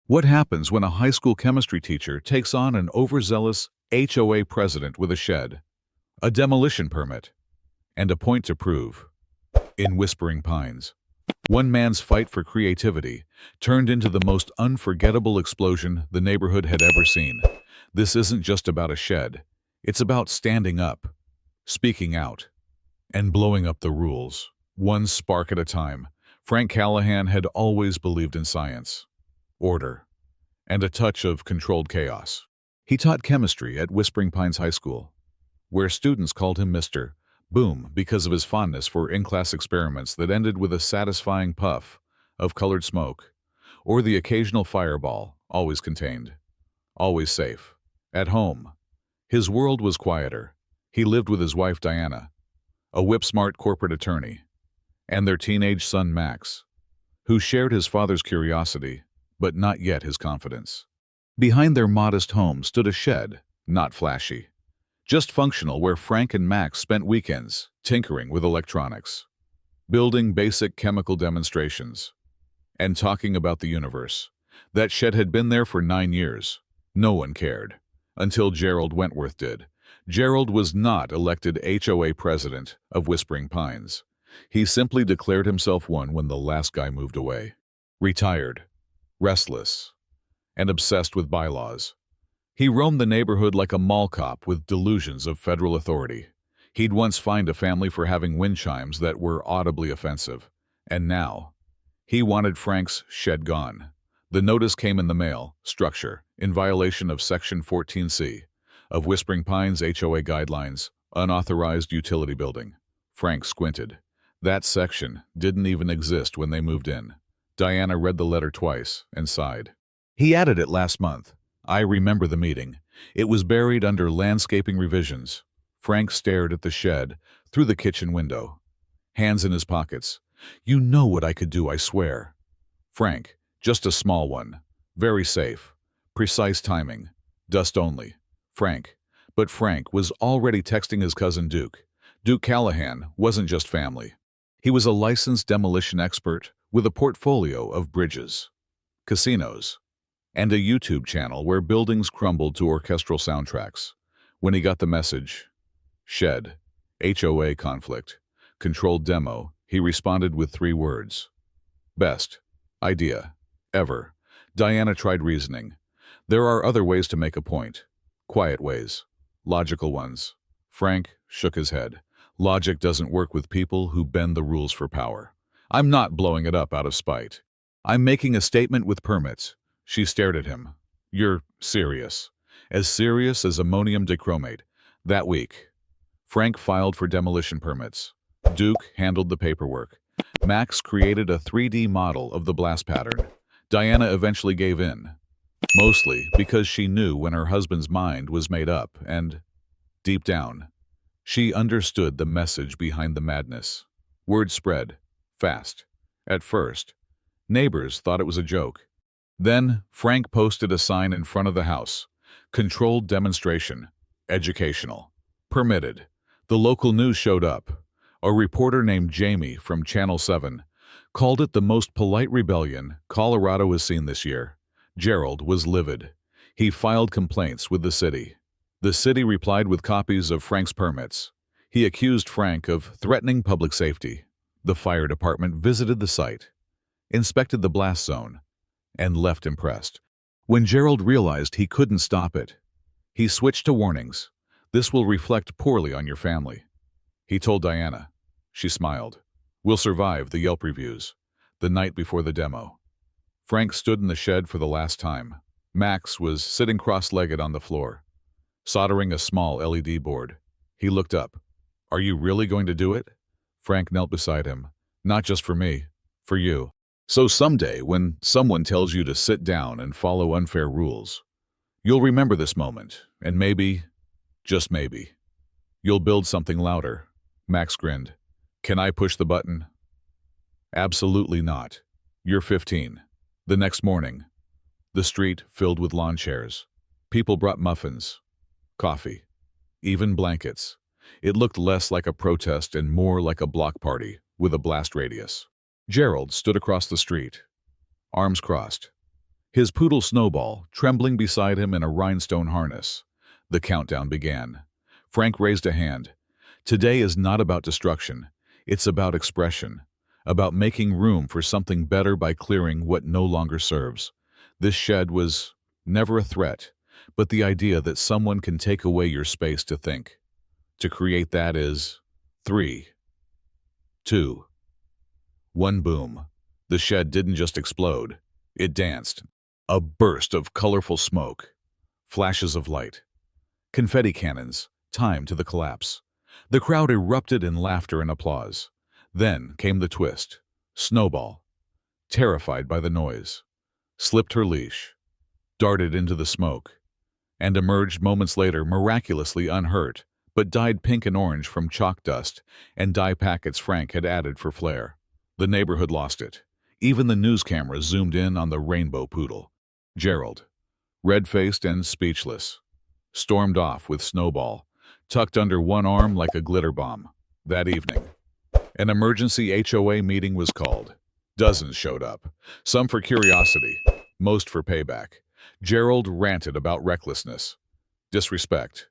What happens when a high school chemistry teacher takes on an overzealous HOA president with a shed, a demolition permit, and a point to prove? In Whispering Pines, one man's fight for creativity turned into the most unforgettable explosion the neighborhood had ever seen. This isn't just about a shed. It's about standing up, speaking out, and blowing up the rules, one spark at a time. Frank Callahan had always believed in science, order, and a touch of controlled chaos. He taught chemistry at Whispering Pines High School, where students called him Mr. Boom because of his fondness for in-class experiments that ended with a satisfying puff of colored smoke, or the occasional fireball, always contained, always safe. At home, his world was quieter. He lived with his wife Diana, a whip-smart corporate attorney, and their teenage son Max, who shared his father's curiosity, but not yet his confidence. Behind their modest home stood a shed, not flashy, just functional, where Frank and Max spent weekends tinkering with electronics, building basic chemical demonstrations, and talking about the universe. That shed had been there for 9 years. No one cared, until Gerald Wentworth did. Gerald was not elected HOA president of Whispering Pines. He simply declared himself one when the last guy moved away. Retired, restless, and obsessed with bylaws. He roamed the neighborhood like a mall cop with delusions of federal authority. He'd once fined a family for having wind chimes that were audibly offensive. And now, he wanted Frank's shed gone. The notice came in the mail, structure, in violation of Section 14C of Whispering Pines HOA guidelines, unauthorized utility building. Frank squinted. That section didn't even exist when they moved in. Diana read the letter twice and sighed. He added it last month. I remember the meeting. It was buried under landscaping revisions. Frank stared at the shed through the kitchen window, hands in his pockets. You know what I could do, I swear. Frank, just a small one. Very safe. Precise timing. Dust only. Frank. But Frank was already texting his cousin Duke. Duke Callahan wasn't just family. He was a licensed demolition expert with a portfolio of bridges, casinos, and a YouTube channel where buildings crumbled to orchestral soundtracks. When he got the message, shed, HOA conflict, controlled demo, he responded with 3 words. Best idea ever. Diana tried reasoning. There are other ways to make a point. Quiet ways. Logical ones. Frank shook his head. Logic doesn't work with people who bend the rules for power. I'm not blowing it up out of spite. I'm making a statement with permits. She stared at him. You're serious. As serious as ammonium dichromate. That week, Frank filed for demolition permits. Duke handled the paperwork. Max created a 3D model of the blast pattern. Diana eventually gave in, mostly because she knew when her husband's mind was made up, and, deep down, she understood the message behind the madness. Word spread, fast. At first, neighbors thought it was a joke. Then, Frank posted a sign in front of the house. Controlled demonstration. Educational. Permitted. The local news showed up. A reporter named Jamie from Channel 7 called it the most polite rebellion Colorado has seen this year. Gerald was livid. He filed complaints with the city. The city replied with copies of Frank's permits. He accused Frank of threatening public safety. The fire department visited the site, inspected the blast zone, and left impressed. When Gerald realized he couldn't stop it, he switched to warnings. This will reflect poorly on your family. He told Diana. She smiled. We'll survive the Yelp reviews. The night before the demo, Frank stood in the shed for the last time. Max was sitting cross-legged on the floor, soldering a small LED board. He looked up. Are you really going to do it? Frank knelt beside him. Not just for me, for you. So someday, when someone tells you to sit down and follow unfair rules, you'll remember this moment, and maybe, just maybe, you'll build something louder. Max grinned. Can I push the button? Absolutely not. You're 15. The next morning, the street filled with lawn chairs. People brought muffins, coffee, even blankets. It looked less like a protest and more like a block party with a blast radius. Gerald stood across the street, arms crossed. his poodle Snowball trembling beside him in a rhinestone harness. The countdown began. Frank raised a hand. Today is not about destruction. It's about expression, about making room for something better by clearing what no longer serves. This shed was never a threat, but the idea that someone can take away your space to think. To create that is 3, 2, 1 boom. The shed didn't just explode. It danced. A burst of colorful smoke, flashes of light, confetti cannons, timed to the collapse. The crowd erupted in laughter and applause. Then came the twist. Snowball, terrified by the noise, slipped her leash, darted into the smoke, and emerged moments later miraculously unhurt, but dyed pink and orange from chalk dust and dye packets Frank had added for flair. The neighborhood lost it. Even the news cameras zoomed in on the rainbow poodle. Gerald, red-faced and speechless, stormed off with Snowball, tucked under one arm like a glitter bomb. That evening, an emergency HOA meeting was called. Dozens showed up, some for curiosity, most for payback. Gerald ranted about recklessness, disrespect,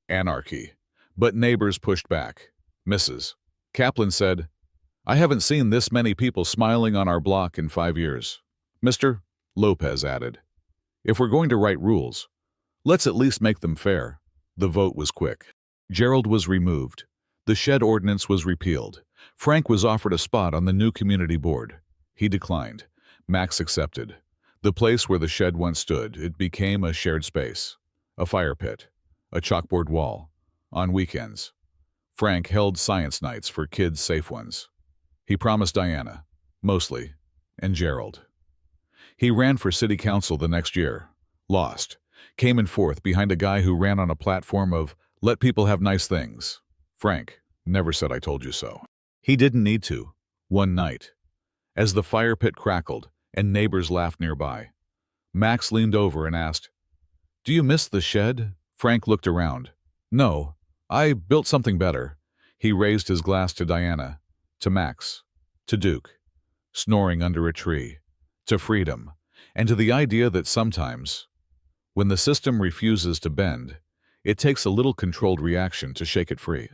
anarchy, but neighbors pushed back. Mrs. Kaplan said, "I haven't seen this many people smiling on our block in 5 years." Mr. Lopez added, "If we're going to write rules, let's at least make them fair." The vote was quick. Gerald was removed. The shed ordinance was repealed. Frank was offered a spot on the new community board. He declined. Max accepted. The place where the shed once stood, it became a shared space, a fire pit, a chalkboard wall. On weekends, Frank held science nights for kids, safe ones. He promised Diana, mostly, and Gerald. He ran for city council the next year, lost, came in fourth behind a guy who ran on a platform of "let people have nice things." Frank never said "I told you so." He didn't need to. One night, as the fire pit crackled and neighbors laughed nearby, Max leaned over and asked, "Do you miss the shed?" Frank looked around. "No, I built something better." He raised his glass to Diana, to Max, to Duke, snoring under a tree, to freedom, and to the idea that sometimes, when the system refuses to bend, it takes a little controlled reaction to shake it free.